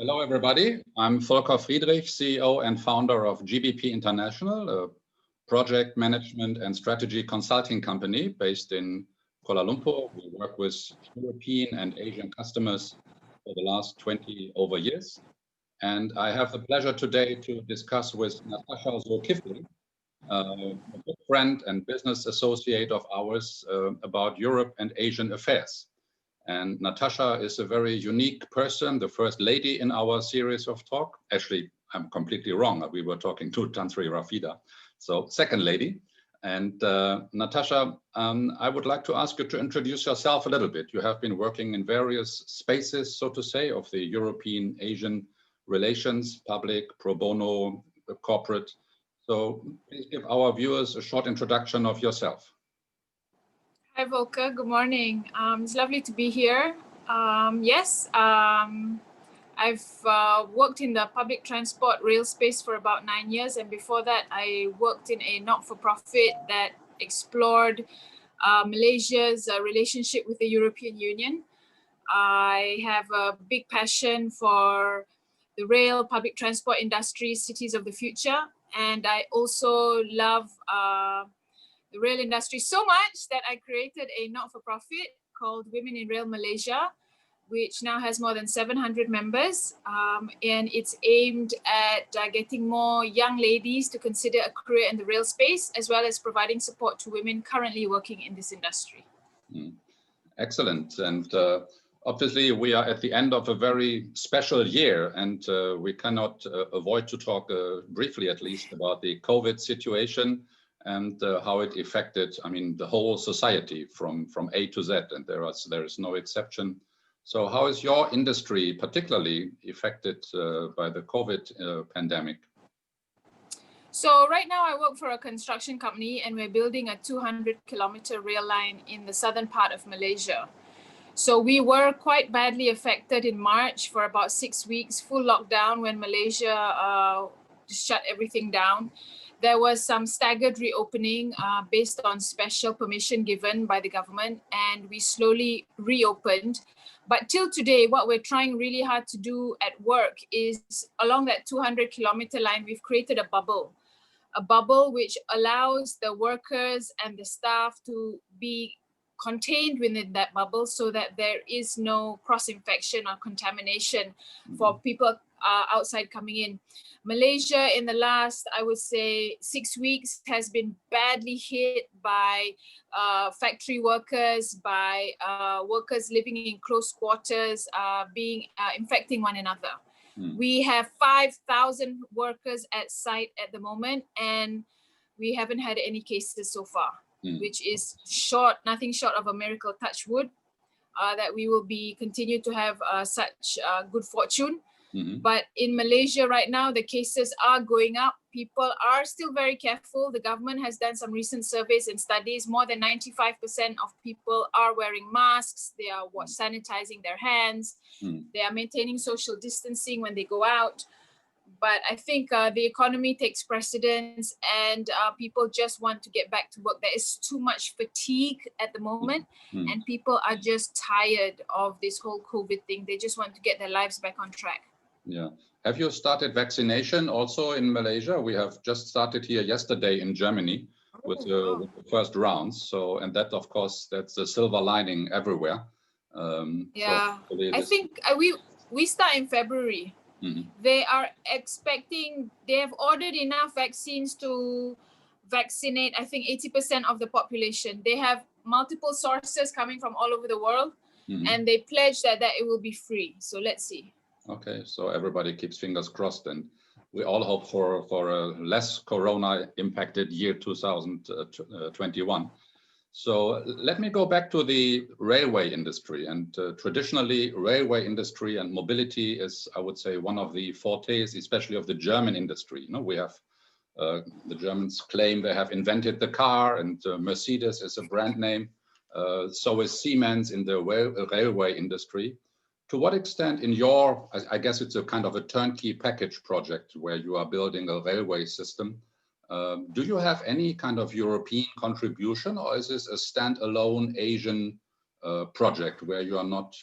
Hello, everybody. I'm Volker Friedrich, CEO and founder of GBP International, a project management and strategy consulting company based in Kuala Lumpur. We work with European and Asian customers for the last 20 over years. And I have the pleasure today to discuss with Natasha Zulkifli, a good friend and business associate of ours, about Europe and Asian affairs. And Natasha is a very unique person, the first lady in our series of talk. Actually, I'm completely wrong. We were talking to Tan Sri Rafida. So second lady. And Natasha, I would like to ask you to introduce yourself a little bit. You have been working in various spaces, so to say, of the European-Asian relations, public, pro bono, corporate. So please give our viewers a short introduction of yourself. Hi, Volker. Good morning. It's lovely to be here. I've worked in the public transport rail space for about 9 years. And before that, I worked in a not-for-profit that explored Malaysia's relationship with the European Union. I have a big passion for the rail, public transport industry, cities of the future. And I also love the rail industry so much that I created a not-for-profit called Women in Rail Malaysia, which now has more than 700 members. And it's aimed at getting more young ladies to consider a career in the rail space, as well as providing support to women currently working in this industry. Excellent. And obviously, we are at the end of a very special year, and we cannot avoid to talk briefly, at least, about the COVID situation and how it affected, the whole society from A to Z, and there is no exception. So how is your industry particularly affected by the COVID pandemic? So right now I work for a construction company, and we're building a 200-kilometer rail line in the southern part of Malaysia. So we were quite badly affected in March for about 6 weeks, full lockdown when Malaysia shut everything down. There was some staggered reopening based on special permission given by the government, and we slowly reopened. But till today, what we're trying really hard to do at work is along that 200-kilometer line, we've created a bubble which allows the workers and the staff to be contained within that bubble so that there is no cross-infection or contamination for people outside coming in. Malaysia in the last, I would say, 6 weeks has been badly hit by factory workers, by workers living in close quarters, infecting one another. We have 5,000 workers at site at the moment, and we haven't had any cases so far, which is nothing short of a miracle, touch wood, that we will continue to have such good fortune. But in Malaysia right now, the cases are going up. People are still very careful. The government has done some recent surveys and studies. More than 95% of people are wearing masks. They are sanitizing their hands. They are maintaining social distancing when they go out. But I think the economy takes precedence, and people just want to get back to work. There is too much fatigue at the moment, and people are just tired of this whole COVID thing. They just want to get their lives back on track. Yeah. Have you started vaccination also in Malaysia? We have just started here yesterday in Germany with the first rounds. So, and that, of course, that's a silver lining everywhere. Yeah, so I think we start in February. They are expecting, they have ordered enough vaccines to vaccinate, I think, 80% of the population. They have multiple sources coming from all over the world, and they pledge that it will be free. So let's see. Okay, so everybody keeps fingers crossed, and we all hope for a less corona-impacted year 2021. So let me go back to the railway industry. And traditionally, railway industry and mobility is, I would say, one of the fortes, especially of the German industry. We have the Germans claim they have invented the car, and Mercedes is a brand name. So is Siemens in the railway industry. To what extent in your, I guess it's a kind of a turnkey package project where you are building a railway system. Do you have any kind of European contribution, or is this a standalone Asian project where you are not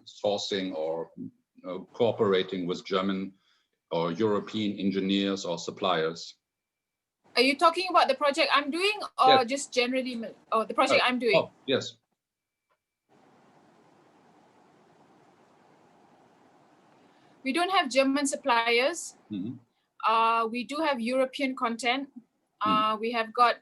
sourcing or cooperating with German or European engineers or suppliers? Are you talking about the project I'm doing, or Yes. just generally? Oh, the project I'm doing. Oh, yes. We don't have German suppliers. Mm-hmm. We do have European content. Mm-hmm. We have got,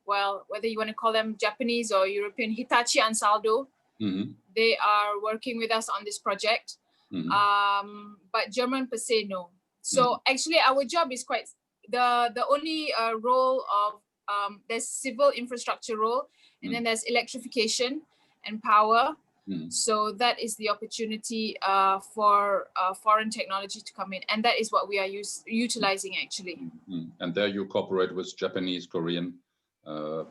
well, whether you want to call them Japanese or European, Hitachi and Saldo. Mm-hmm. They are working with us on this project. Mm-hmm. But German per se, no. So actually our job is quite, the only role of, there's civil infrastructure role, and then there's electrification and power. So that is the opportunity for foreign technology to come in, and that is what we are utilizing actually. And there you cooperate with Japanese, Korean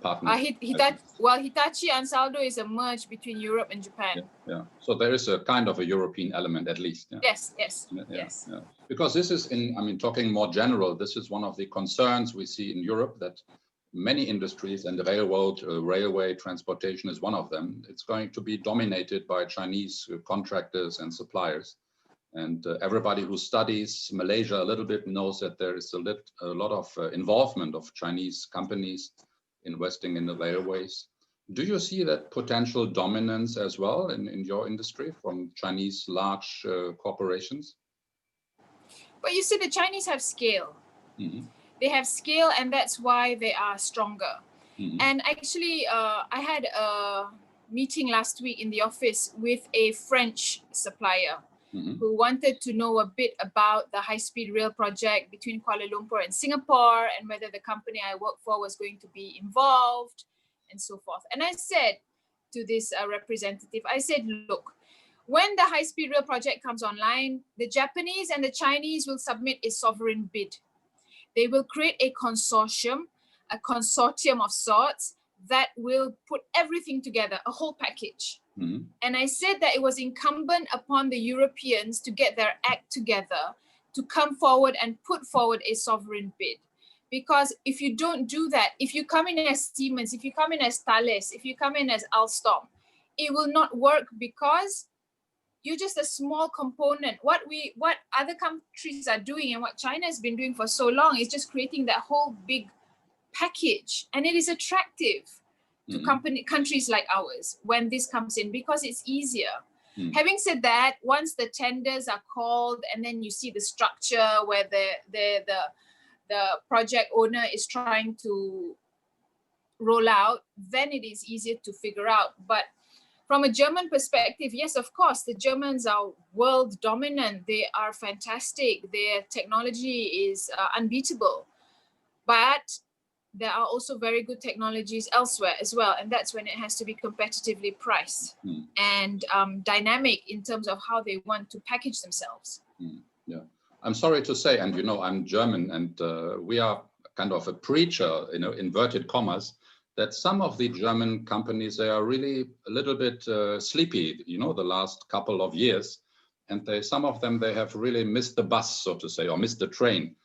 partners. Hitachi and Saldo is a merge between Europe and Japan. Yeah. So there is a kind of a European element at least. Yeah. Yes. Yeah. Because this is talking more general, this is one of the concerns we see in Europe, that many industries, and railway transportation is one of them, it's going to be dominated by Chinese contractors and suppliers. And everybody who studies Malaysia a little bit knows that there is a lot of involvement of Chinese companies investing in the railways. Do you see that potential dominance as well in your industry from Chinese large corporations? But you see, the Chinese have scale. Mm-hmm. They have scale, and that's why they are stronger. Mm-hmm. And actually, I had a meeting last week in the office with a French supplier who wanted to know a bit about the high-speed rail project between Kuala Lumpur and Singapore, and whether the company I work for was going to be involved, and so forth. And I said to this representative, I said, look, when the high-speed rail project comes online, the Japanese and the Chinese will submit a sovereign bid. They will create a consortium of sorts that will put everything together, a whole package. And I said that it was incumbent upon the Europeans to get their act together, to come forward and put forward a sovereign bid. Because if you don't do that, if you come in as Siemens, if you come in as Thales, if you come in as Alstom, it will not work, because you're just a small component. What other countries are doing and what China has been doing for so long is just creating that whole big package. And it is attractive to countries like ours when this comes in, because it's easier. Having said that, once the tenders are called and then you see the structure where the project owner is trying to roll out, then it is easier to figure out. But from a German perspective, yes, of course, the Germans are world dominant. They are fantastic. Their technology is unbeatable. But there are also very good technologies elsewhere as well. And that's when it has to be competitively priced and dynamic in terms of how they want to package themselves. Yeah, I'm sorry to say, and I'm German, and we are kind of a preacher, inverted commas, that some of the German companies, they are really a little bit sleepy, the last couple of years. And some of them, they have really missed the bus, so to say, or missed the train.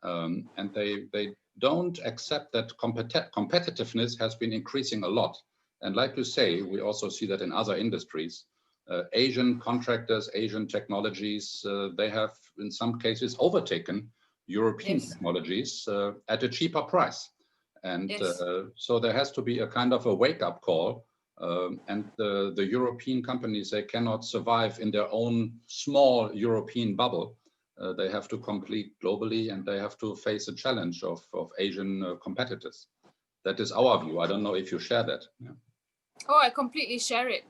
And they don't accept that competitiveness has been increasing a lot. And like you say, we also see that in other industries. Asian contractors, Asian technologies, they have in some cases overtaken European technologies at a cheaper price. And so there has to be a kind of a wake-up call. And the European companies, they cannot survive in their own small European bubble. They have to compete globally, and they have to face a challenge of Asian competitors. That is our view. I don't know if you share that. Yeah. Oh, I completely share it.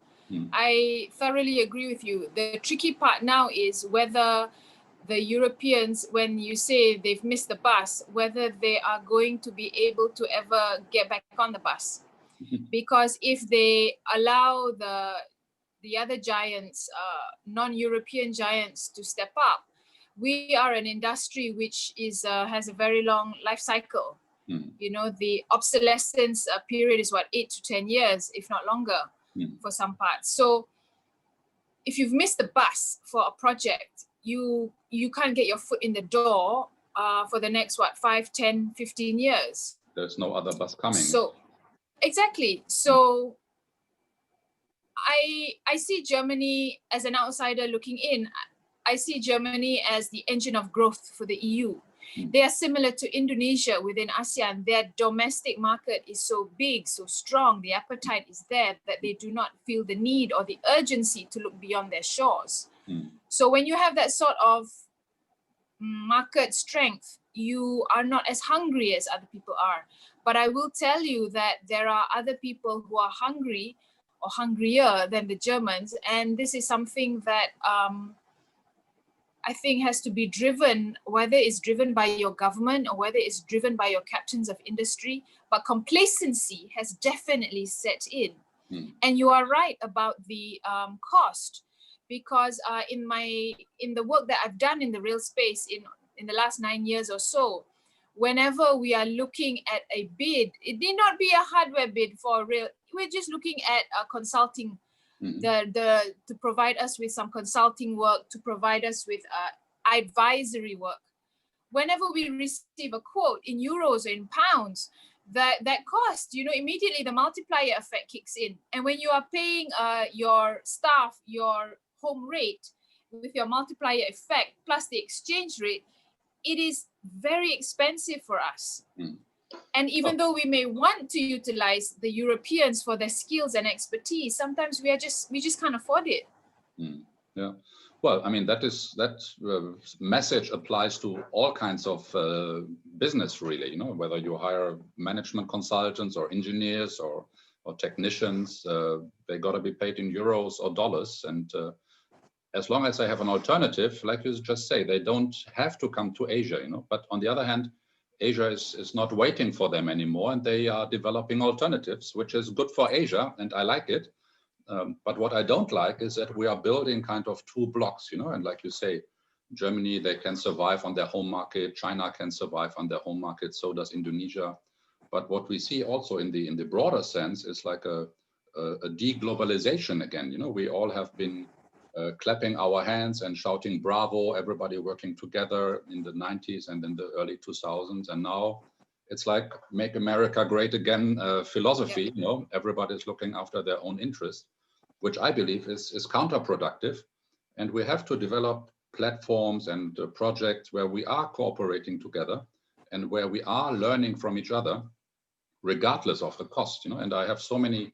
I thoroughly agree with you. The tricky part now is whether the Europeans, when you say they've missed the bus, whether they are going to be able to ever get back on the bus. Because if they allow the other giants, non-European giants, to step up, we are an industry which has a very long life cycle. The obsolescence period is 8 to 10 years, if not longer, for some parts. So if you've missed the bus for a project, you can't get your foot in the door for the next 5, 10, 15 years. There's no other bus coming. So exactly. So I see Germany as an outsider looking in. I see Germany as the engine of growth for the EU. They are similar to Indonesia within ASEAN. Their domestic market is so big, so strong, the appetite is there that they do not feel the need or the urgency to look beyond their shores. So when you have that sort of market strength, you are not as hungry as other people are. But I will tell you that there are other people who are hungry or hungrier than the Germans. And this is something that I think has to be driven, whether it's driven by your government or whether it's driven by your captains of industry, but complacency has definitely set in. And you are right about the cost, because in the work that I've done in the rail space in the last 9 years or so, whenever we are looking at a bid, it need not be a hardware bid for rail. We're just looking at consulting, to provide us with some consulting work, to provide us with advisory work. Whenever we receive a quote in euros or in pounds, that cost, immediately the multiplier effect kicks in. And when you are paying your staff your home rate with your multiplier effect plus the exchange rate, it is very expensive for us. And even though we may want to utilize the Europeans for their skills and expertise, sometimes we just can't afford it. Yeah. Well, I mean, that message applies to all kinds of business, really, whether you hire management consultants or engineers or technicians, they got to be paid in euros or dollars. And as long as they have an alternative, like you just say, they don't have to come to Asia, But on the other hand, Asia is not waiting for them anymore, and they are developing alternatives, which is good for Asia, and I like it. But what I don't like is that we are building kind of two blocks, and like you say, Germany, they can survive on their home market, China can survive on their home market, so does Indonesia. But what we see also in the broader sense is like a deglobalization again. We all have been clapping our hands and shouting bravo, everybody working together in the 90s and in the early 2000s. And now it's like make America great again philosophy, everybody's looking after their own interest, which I believe is counterproductive. And we have to develop platforms and projects where we are cooperating together and where we are learning from each other, regardless of the cost, And I have so many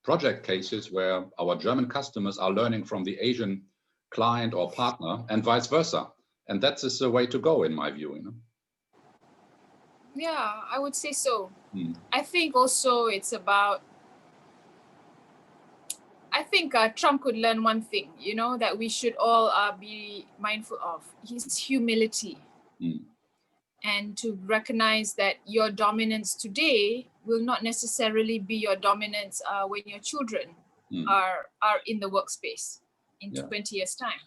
project cases where our German customers are learning from the Asian client or partner and vice versa. And that is the way to go, in my view, Yeah, I would say so. I think also it's about, I think Trump could learn one thing, that we should all be mindful of, his humility. And to recognize that your dominance today will not necessarily be your dominance when your children are in the workspace in 20 years' time.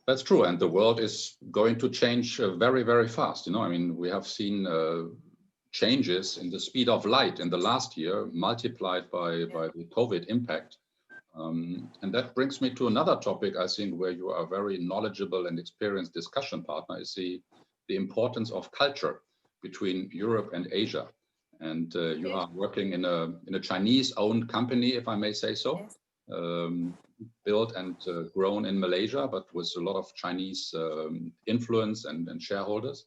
That's true. And the world is going to change very, very fast. I mean, we have seen changes in the speed of light in the last year, multiplied by the COVID impact. And that brings me to another topic, I think, where you are a very knowledgeable and experienced discussion partner, is the importance of culture between Europe and Asia. And you are working in a Chinese-owned company, if I may say so, built and grown in Malaysia, but with a lot of Chinese influence and shareholders.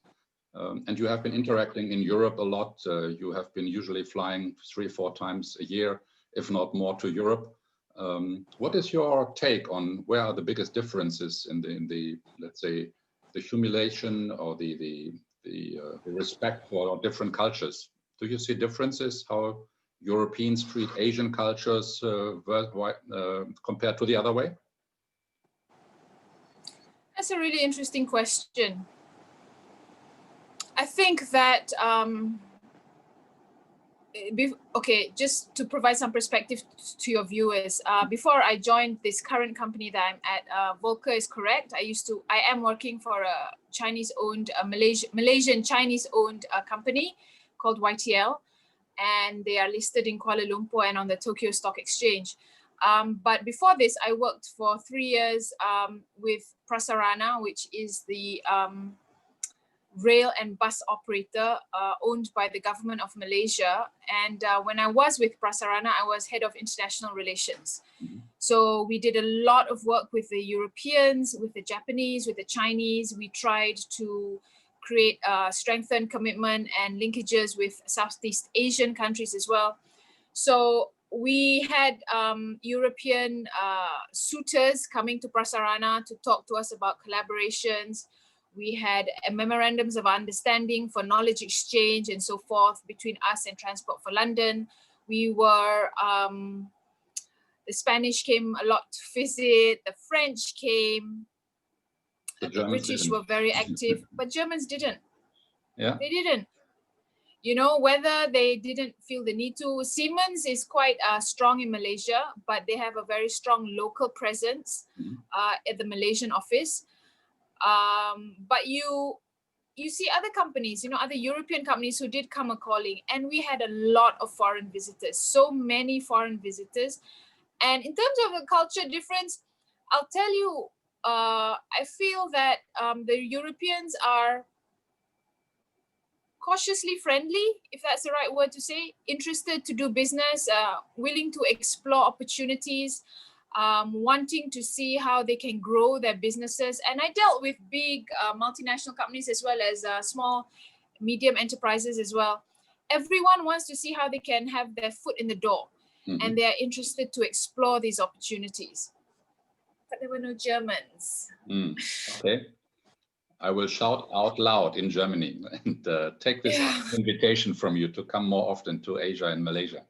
And you have been interacting in Europe a lot. You have been usually flying 3-4 times a year, if not more, to Europe. What is your take on where are the biggest differences in the let's say, the humiliation or the respect for different cultures? Do you see differences how Europeans treat Asian cultures compared to the other way? That's a really interesting question. I think that, just to provide some perspective to your viewers, before I joined this current company that I'm at, Volker is correct. I am working for a Chinese-owned, Malaysian Chinese-owned company called YTL, and they are listed in Kuala Lumpur and on the Tokyo Stock Exchange. But before this, I worked for 3 years with Prasarana, which is the rail and bus operator owned by the government of Malaysia. And when I was with Prasarana, I was head of international relations. So we did a lot of work with the Europeans, with the Japanese, with the Chinese. We tried to create strengthened commitment and linkages with Southeast Asian countries as well. So we had European suitors coming to Prasarana to talk to us about collaborations. We had memorandums of understanding for knowledge exchange and so forth between us and Transport for London. We were, the Spanish came a lot to visit, the French came, the British were very active, but Germans didn't. Yeah. They didn't. You know, whether they didn't feel the need to. Siemens is quite strong in Malaysia, but they have a very strong local presence at the Malaysian office. But you see other companies, you know, other European companies who did come a-calling, and we had a lot of foreign visitors, so many foreign visitors. And in terms of the culture difference, I'll tell you, I feel that the Europeans are cautiously friendly, if that's the right word to say, interested to do business, willing to explore opportunities, wanting to see how they can grow their businesses. And I dealt with big multinational companies as well as small, medium enterprises as well. Everyone wants to see how they can have their foot in the door, and they're interested to explore these opportunities. But there were no Germans. Okay. I will shout out loud in Germany and take this invitation from you to come more often to Asia and Malaysia.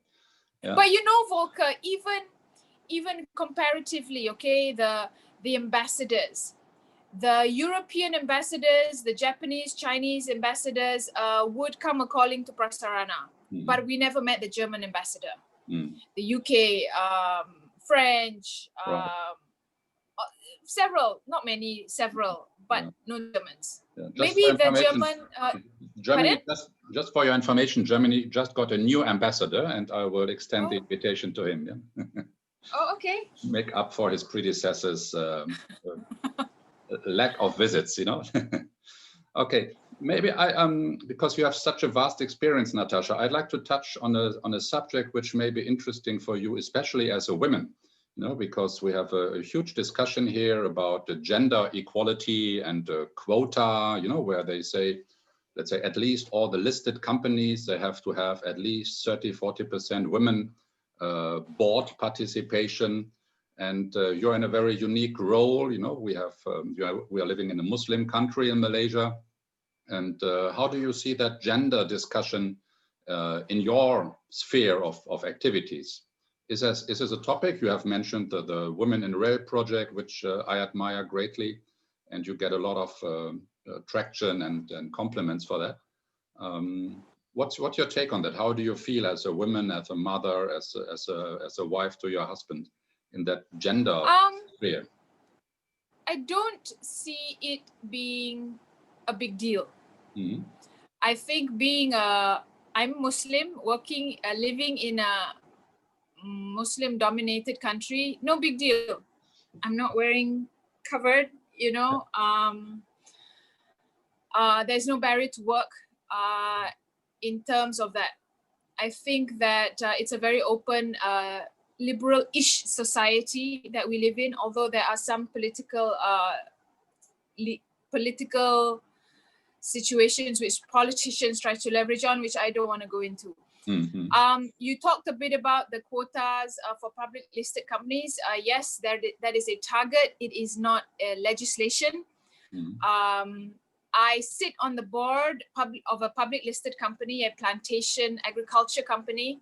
Yeah. But you know, Volker, even comparatively, okay, the ambassadors, the European ambassadors, the Japanese, Chinese ambassadors would come a-calling to Prasarana, but we never met the German ambassador. The UK, French, several, not many, several, but no Germans. Yeah, maybe the German. Germany, just for your information, Germany just got a new ambassador, and I will extend the invitation to him. Yeah? Oh, okay. Make up for his predecessors' lack of visits, you know. Okay, maybe because you have such a vast experience, Natasha, I'd like to touch on a subject which may be interesting for you, especially as a woman. You know, because we have a huge discussion here about the gender equality and quota, you know, where they say, let's say at least all the listed companies, they have to have at least 30–40% women board participation. And you're in a very unique role. You know, we are living in a Muslim country in Malaysia. And how do you see that gender discussion in your sphere of activities? Is this a topic? You have mentioned the Women in Rail project, which I admire greatly, and you get a lot of traction and compliments for that. What's your take on that? How do you feel as a woman, as a mother, as a wife to your husband in that gender sphere? I don't see it being a big deal. I think I'm Muslim, working, living in a Muslim-dominated country, no big deal. I'm not wearing covered, you know. There's no barrier to work in terms of that. I think that it's a very open, liberal-ish society that we live in, although there are some political situations which politicians try to leverage on, which I don't want to go into. You talked a bit about the quotas for public listed companies. Yes, that is a target. It is not a legislation. I sit on the board of a public listed company, a plantation agriculture company,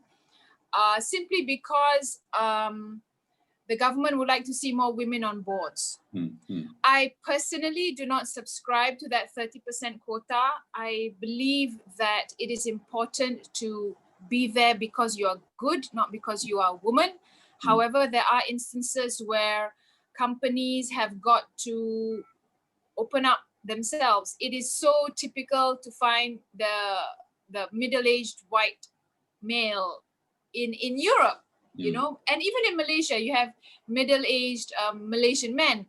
simply because the government would like to see more women on boards. I personally do not subscribe to that 30% quota. I believe that it is important to be there because you are good, not because you are a woman. However, there are instances where companies have got to open up themselves. It is so typical to find the middle-aged white male in Europe, you know, and even in Malaysia, you have middle-aged Malaysian men.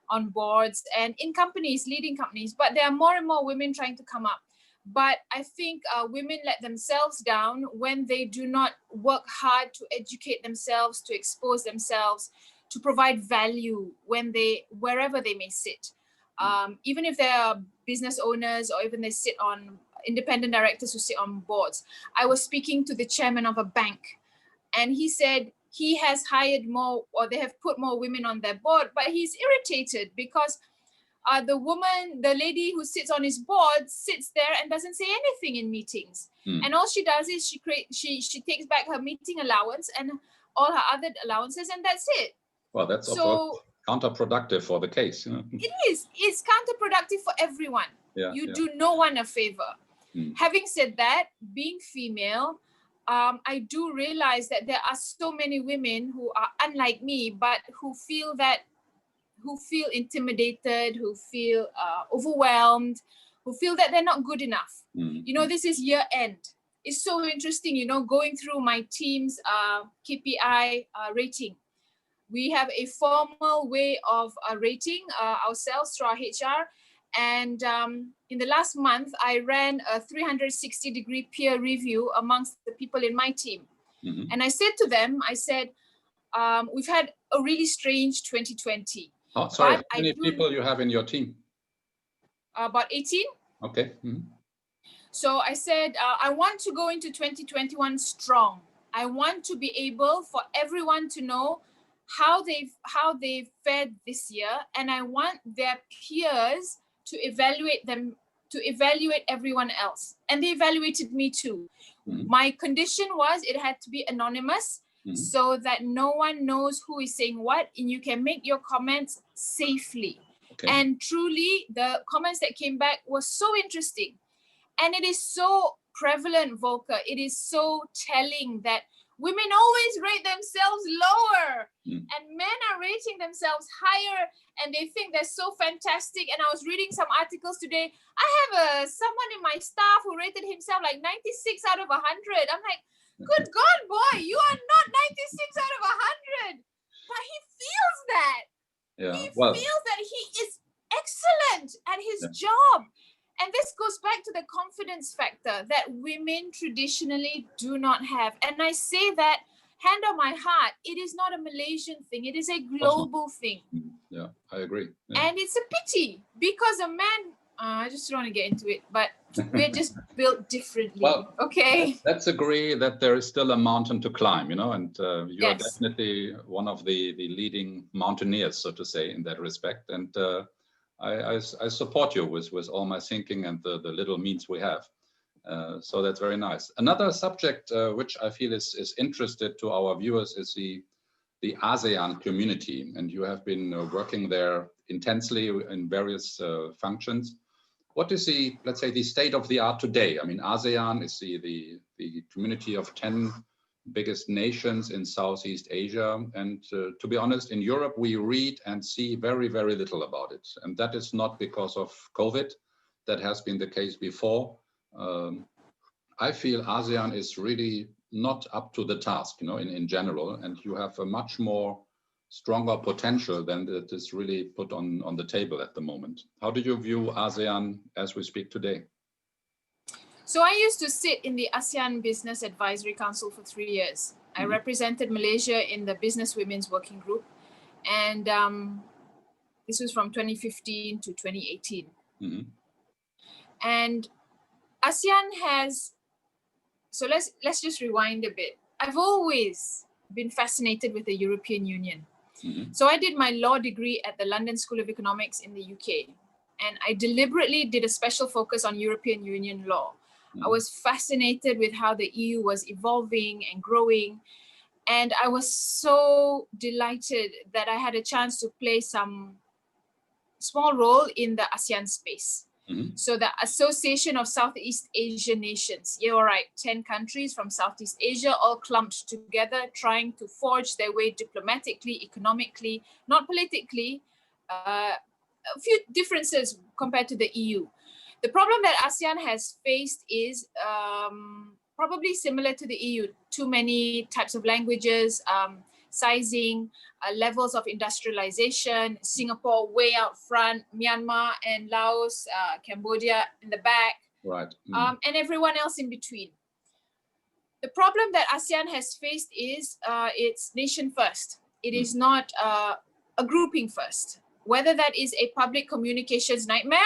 on boards and in companies, leading companies, but there are more and more women trying to come up. But I think women let themselves down when they do not work hard to educate themselves, to expose themselves, to provide value wherever they may sit. Even if they are business owners or even they sit on independent directors who sit on boards. I was speaking to the chairman of a bank, and he said he has hired more, or they have put more women on their board, but he's irritated because the lady who sits on his board sits there and doesn't say anything in meetings. And all she does is she takes back her meeting allowance and all her other allowances, and that's it. Well, that's so counterproductive for the case. It is. It's counterproductive for everyone. You do no one a favor. Having said that, being female, I do realize that there are so many women who are unlike me, but who feel intimidated, who feel overwhelmed, who feel that they're not good enough. You know, this is year end. It's so interesting, you know, going through my team's KPI rating. We have a formal way of rating ourselves through our HR. And in the last month, I ran a 360-degree peer review amongst the people in my team. And I said to them, I said, we've had a really strange 2020. Oh, sorry, how many people you have in your team? About 18. Okay. So I said, I want to go into 2021 strong. I want to be able for everyone to know how they've fared this year, and I want their peers to evaluate them, to evaluate everyone else. And they evaluated me too. My condition was it had to be anonymous, so that no one knows who is saying what, and you can make your comments safely. And truly, the comments that came back were so interesting. And it is so prevalent, Volker. It is so telling that women always rate themselves lower and men are rating themselves higher, and they think they're so fantastic. And I was reading some articles today. I have someone in my staff who rated himself like 96 out of 100. I'm like, good God, boy, you are not 96 out of 100. But he feels that. He feels that he is excellent at his job. And this goes back to the confidence factor that women traditionally do not have. And I say that, hand on my heart, it is not a Malaysian thing. It is a global thing. Yeah, I agree. And it's a pity because a man, I just don't want to get into it, but we're just built differently. Well, okay. Let's agree that there is still a mountain to climb, you know, and you are definitely one of the leading mountaineers, so to say, in that respect. And I support you with all my thinking and the little means we have. So that's very nice. Another subject which I feel is interested to our viewers is the ASEAN community. And you have been working there intensely in various functions. What is let's say, the state of the art today? I mean, ASEAN is the community of 10 biggest nations in Southeast Asia. And to be honest, in Europe, we read and see very, very little about it. And that is not because of COVID. That has been the case before. I feel ASEAN is really not up to the task, you know, in general. And you have a much more stronger potential than that is really put on the table at the moment. How do you view ASEAN as we speak today? So I used to sit in the ASEAN Business Advisory Council for 3 years. I represented Malaysia in the Business Women's Working Group. And this was from 2015 to 2018. And ASEAN has, so let's just rewind a bit. I've always been fascinated with the European Union. So I did my law degree at the London School of Economics in the UK. And I deliberately did a special focus on European Union law. I was fascinated with how the EU was evolving and growing. And I was so delighted that I had a chance to play some small role in the ASEAN space. So the Association of Southeast Asian Nations, you're right, 10 countries from Southeast Asia all clumped together, trying to forge their way diplomatically, economically, not politically, a few differences compared to the EU. The problem that ASEAN has faced is probably similar to the EU. Too many types of languages, sizing, levels of industrialization, Singapore way out front, Myanmar and Laos, Cambodia in the back, right. And everyone else in between. The problem that ASEAN has faced is it's nation first. It is not a grouping first. Whether that is a public communications nightmare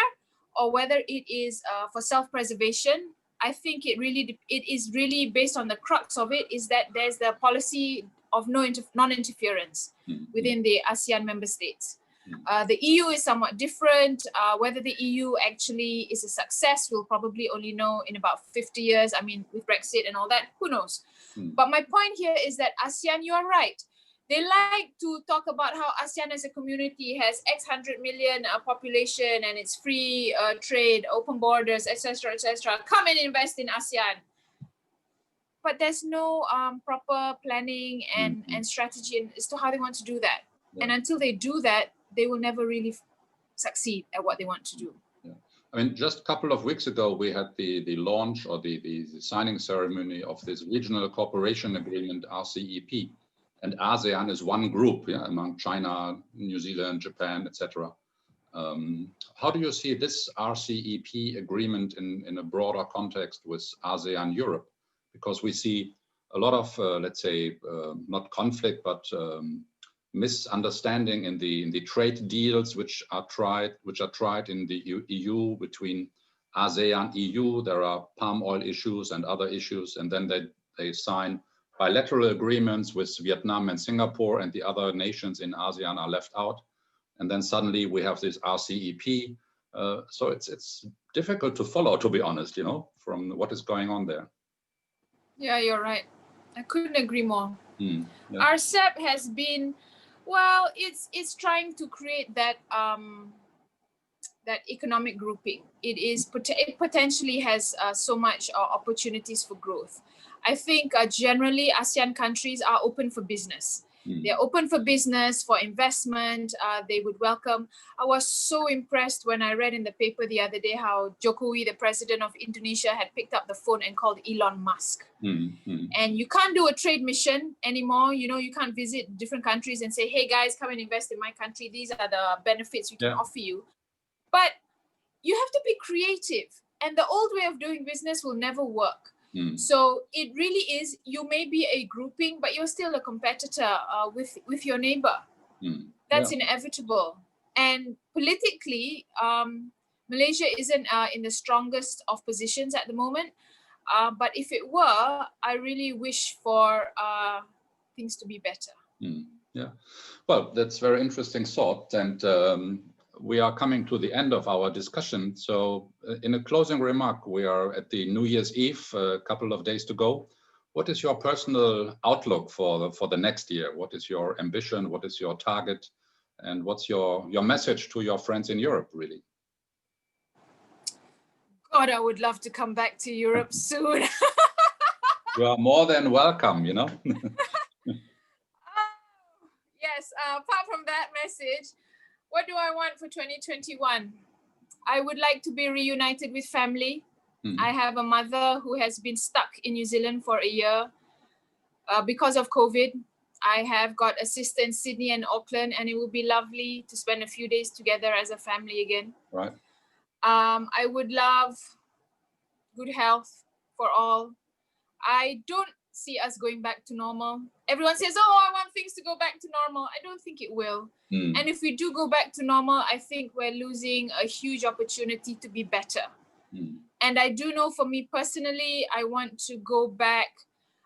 or whether it is for self-preservation, I think it is really based on the crux of it is that there's the policy of non-interference within the ASEAN member states. The EU is somewhat different. Whether the EU actually is a success, we'll probably only know in about 50 years. I mean, with Brexit and all that, who knows? But my point here is that ASEAN, you are right. They like to talk about how ASEAN as a community has X 100 million population and it's free trade, open borders, etc., etc. Come and invest in ASEAN. But there's no proper planning and strategy as to how they want to do that. Yeah. And until they do that, they will never really succeed at what they want to do. Yeah. I mean, just a couple of weeks ago, we had the launch or the signing ceremony of this regional cooperation agreement, RCEP. And ASEAN is one group, yeah, among China, New Zealand, Japan, etc. How do you see this RCEP agreement in a broader context with ASEAN Europe? Because we see a lot of, let's say, not conflict, but misunderstanding in the trade deals which are tried in the EU between ASEAN EU. There are palm oil issues and other issues, and then they sign bilateral agreements with Vietnam and Singapore, and the other nations in ASEAN are left out. And then suddenly we have this RCEP. So it's difficult to follow, to be honest, you know, from what is going on there. Yeah, you're right. I couldn't agree more. Yeah. RCEP has been, well, it's trying to create that that economic grouping. It potentially has so much opportunities for growth. I think generally ASEAN countries are open for business. They're open for business, for investment. They would welcome. I was so impressed when I read in the paper the other day how Jokowi, the president of Indonesia, had picked up the phone and called Elon Musk. And you can't do a trade mission anymore. You know, you can't visit different countries and say, hey guys, come and invest in my country. These are the benefits we can offer you. But you have to be creative. And the old way of doing business will never work. So it really is, you may be a grouping, but you're still a competitor with your neighbor. That's inevitable. And politically, Malaysia isn't in the strongest of positions at the moment. But if it were, I really wish for things to be better. Yeah, well, that's very interesting thought. And we are coming to the end of our discussion. So in a closing remark, we are at the New Year's Eve, a couple of days to go. What is your personal outlook for the next year? What is your ambition? What is your target? And what's your message to your friends in Europe, really? God, I would love to come back to Europe soon. You are more than welcome, you know. Yes, apart from that message, what do I want for 2021? I would like to be reunited with family. I have a mother who has been stuck in New Zealand for a year because of COVID. I have got a sister in Sydney and Auckland, and it would be lovely to spend a few days together as a family again. Right. I would love good health for all. I don't see us going back to normal. Everyone says, oh, I want things to go back to normal. I don't think it will. And if we do go back to normal, I think we're losing a huge opportunity to be better. And I do know for me personally, I want to go back.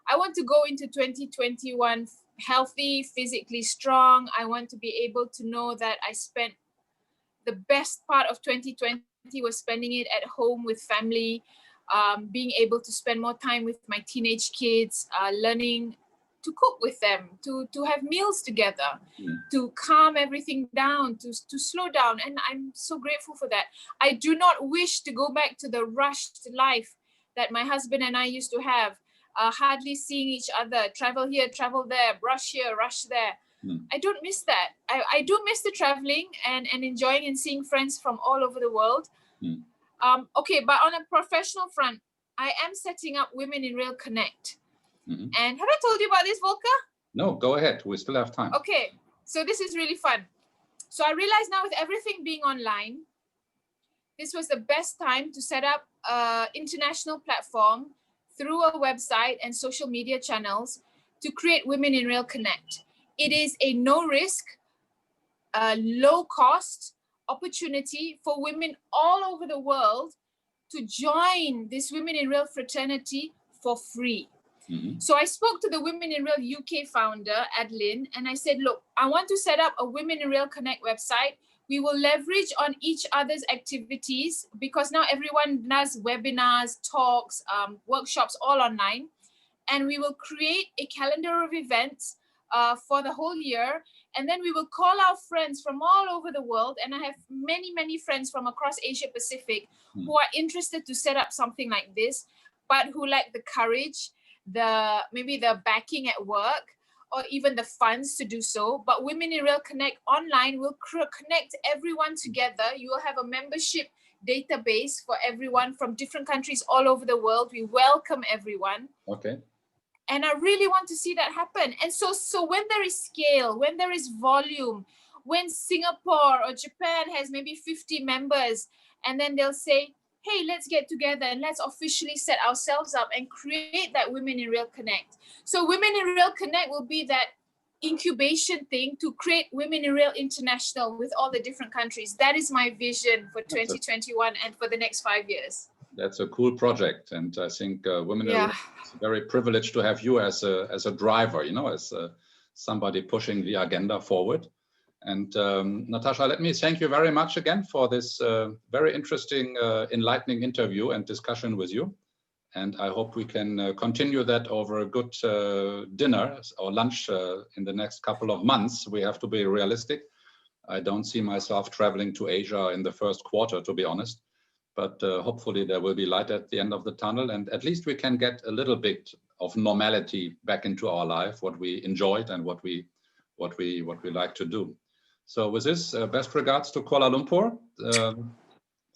I want to go into 2021 healthy, physically strong. I want to be able to know that I spent the best part of 2020 was spending it at home with family, being able to spend more time with my teenage kids, learning to cook with them, to have meals together, to calm everything down, to slow down. And I'm so grateful for that. I do not wish to go back to the rushed life that my husband and I used to have, hardly seeing each other, travel here, travel there, rush here, rush there. I don't miss that. I do miss the traveling and enjoying and seeing friends from all over the world. Okay, but on a professional front, I am setting up Women in Rail Connect. And have I told you about this, Volker? No, go ahead. We still have time. Okay, so this is really fun. So I realize now with everything being online, this was the best time to set up an international platform through a website and social media channels to create Women in Rail Connect. It is a no-risk, low-cost opportunity for women all over the world to join this Women in Rail fraternity for free. Mm-hmm. So I spoke to the Women in Rail UK founder, Adeline, and I said, look, I want to set up a Women in Rail Connect website. We will leverage on each other's activities because now everyone does webinars, talks, workshops, all online. And we will create a calendar of events for the whole year. And then we will call our friends from all over the world. And I have many, many friends from across Asia Pacific who are interested to set up something like this, but who lack the courage, maybe the backing at work, or even the funds to do so. But Women in Rail Connect online will connect everyone together. You will have a membership database for everyone from different countries all over the world. We welcome everyone. Okay. And I really want to see that happen. And so when there is scale, when there is volume, when Singapore or Japan has maybe 50 members, and then they'll say, hey, let's get together and let's officially set ourselves up and create that Women in Rail Connect. So Women in Rail Connect will be that incubation thing to create Women in Rail International with all the different countries. That is my vision for 2021 and for the next 5 years. That's a cool project. And I think Women in Rail, it's very privileged to have you as a driver, you know, as somebody pushing the agenda forward. And Natasha, let me thank you very much again for this very interesting, enlightening interview and discussion with you. And I hope we can continue that over a good dinner or lunch in the next couple of months. We have to be realistic. I don't see myself traveling to Asia in the first quarter, to be honest. But hopefully there will be light at the end of the tunnel, and at least we can get a little bit of normality back into our life, what we enjoyed and what we like to do. So with this, best regards to Kuala Lumpur.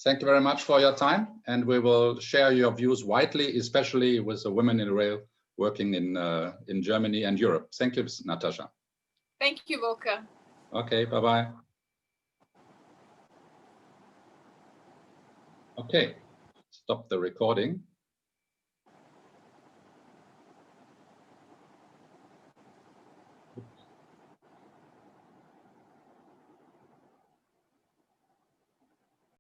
Thank you very much for your time, and we will share your views widely, especially with the Women in Rail working in Germany and Europe. Thank you, Natasha. Thank you, Volker. Okay, bye-bye. Okay, stop the recording.